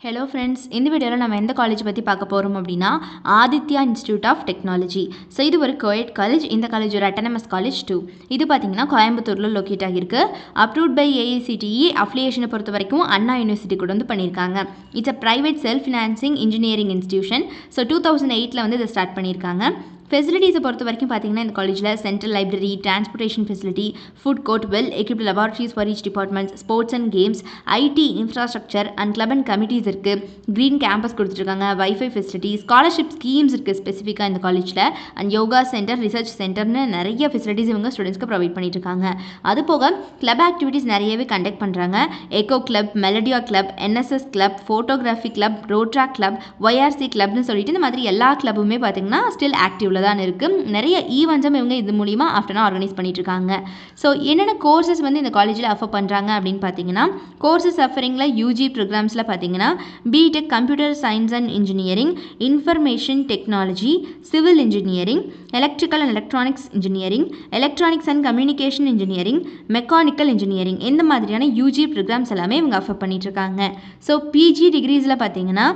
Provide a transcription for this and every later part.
Hello friends, இந்த வீடியோவில் நம்ம எந்த காலேஜ் பற்றி பார்க்க போகிறோம் அப்படின்னா Aditya institute of technology. So இது ஒரு கோயட் காலேஜ். இந்த காலேஜ் ஒரு அட்டானமஸ் காலேஜ் டூ. இது பார்த்தீங்கன்னா கோயம்புத்தூரில் லொக்கேட் ஆகியிருக்கு. Approved by AICTE. அஃபிலியேஷனை பொறுத்த வரைக்கும் அண்ணா யூனிவர்சிட்டி கூட வந்து பண்ணியிருக்காங்க. It's a private self financing engineering institution. So 2008 வந்து இதை ஸ்டார்ட் பண்ணியிருக்காங்க. ஃபெசிலிட்டிஸை பொறுத்த வரைக்கும் பார்த்தீங்கன்னா இந்த காலேஜில் central library, transportation facility, food court, well equipped laboratories for each departments, sports and games, IT infrastructure and club and committees இருக்குது. க்ரீன் கேம்பஸ் கொடுத்துருக்காங்க. வைஃபை ஃபெசிலிட்டி, ஸ்காலர்ஷிப் ஸ்கீம்ஸ் இருக்குது ஸ்பெசிஃபிக்காக இந்த காலேஜில். அண்ட் யோகா சென்டர், ரிசர்ச் சென்டர்னு நிறைய facilities இவங்க ஸ்டூடெண்ட்ஸ்க்கு ப்ரொவைட் பண்ணிட்டு இருக்காங்க. அது போக கிளப் ஆக்டிவிட்டீஸ் நிறையவே கண்டக்ட் பண்ணுறாங்க. Eco club, Melodia club, NSS club, photography club, rotaract club, YRC கிளப்னு சொல்லிட்டு இந்த மாதிரி எல்லா கிளப்புமே பார்த்தீங்கன்னா ஸ்டில் ஆக்டிவ் தான் இருக்குது. நிறைய ஈவெண்ட்ஸும் இவங்க இது மூலிமா ஆஃப்டர்னா ஆர்கனைஸ் பண்ணிட்டு இருக்காங்க. ஸோ என்னென்ன கோர்சஸ் வந்து இந்த காலேஜில் அஃபர் பண்ணுறாங்க அப்படின்னு பார்த்தீங்கன்னா, கோர்சஸ் அஃபரிங்கில் யூஜி ப்ரோக்ராம்ஸில் பார்த்தீங்கன்னா B Tech computer science and engineering, information technology, civil engineering, electrical and electronics engineering, electronics and communication engineering, mechanical engineering, இந்த மாதிரியான யூஜி ப்ரோக்ராம்ஸ் எல்லாமே இவங்க ஆஃபர் பண்ணிட்டு இருக்காங்க. ஸோ பிஜி டிகிரிஸில் பார்த்தீங்கன்னா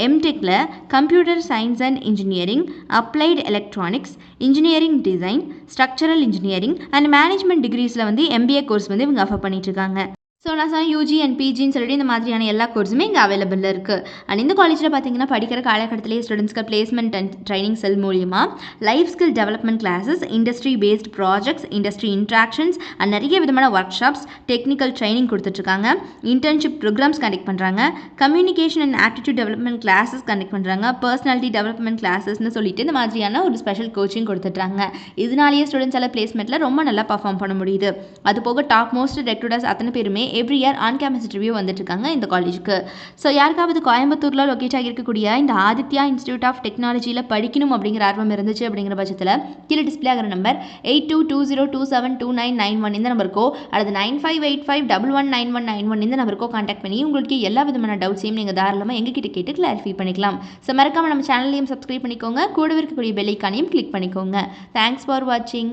எம்டெக்கில் computer science and engineering, applied electronics, engineering design, structural engineering and management டிகிரிஸில் வந்து எம்பிஏ கோர்ஸ் வந்து இவங்க ஆஃபர் பண்ணிட்டு இருக்காங்க. ஸோ நான் சொன்ன யூஜி அண்ட் பிஜின்னு சொல்லிட்டு இந்த மாதிரியான எல்லா கோர்ஸுமே இங்கே அவைலபிளாக இருக்குது. அண்ட் இந்த காலேஜில் பார்த்தீங்கன்னா படிக்கிற காலகட்டத்திலே ஸ்டூடெண்ட்ஸ்க்கு பிளேஸ்மெண்ட் அண்ட் ட்ரைனிங் செல் மூலிமா life skill development classes, industry based projects, industry interactions and நிறைய விதமான ஒர்க் ஷாப்ஸ், டெக்னிக்கல் ட்ரைனிங் கொடுத்துட்ருக்காங்க. இன்டர்ன்ஷிப் ப்ரோக்ராம்ஸ் கண்டக்ட் பண்ணுறாங்க. Communication and aptitude development classes conduct பண்ணுறாங்க. பர்சனாலிட்டி டெவலப்மெண்ட் கிளாஸஸ்னு சொல்லிட்டு இந்த மாதிரியான ஒரு ஸ்பெஷல் கோச்சிங் கொடுத்துட்றாங்க. இதனாலேயே ஸ்டூடெண்ட்ஸ் எல்லாம் பிளேஸ்மெண்ட்டில் ரொம்ப நல்லா பர்ஃபார்ம் பண்ண முடியுது. அது போக டாப் மோஸ்ட் ரெக்ரூட்டர்ஸ் அத்தனை பேருமே every year on campus interview வந்துட்டு இருக்காங்க இந்த காலேஜுக்கு. ஸோ யாருக்காவது கோயம்புத்தூரில் லொக்கேட் ஆகியிருக்கக்கூடிய இந்த ஆதித்யா இன்ஸ்டியூட் ஆஃப் டெக்னாலஜியில் படிக்கணும் அப்படிங்கிற ஆர்வம் இருந்துச்சு அப்படிங்கிற பட்சத்தில் கீழே டிஸ்பிளே ஆகிற நம்பர் 8220272991 இந்த நம்பருக்கோ அல்லது 9585119191 இந்த நம்பருக்கோ கான்டாக்ட் பண்ணி உங்களுக்கு எல்லா விதமான டவுட்ஸையும் நீங்கள் தாராளமாக எங்ககிட்ட கேட்டு கிளாரிஃபை பண்ணிக்கலாம். ஸோ மறக்காமல் நம்ம சேனலையும் சப்ஸ்கிரைப் பண்ணிக்கோங்க. கூடவே இருக்கக்கூடிய பெல் ஐகானையும் கிளிக் பண்ணிக்கோங்க. தேங்க்ஸ் ஃபார் வாட்சிங்.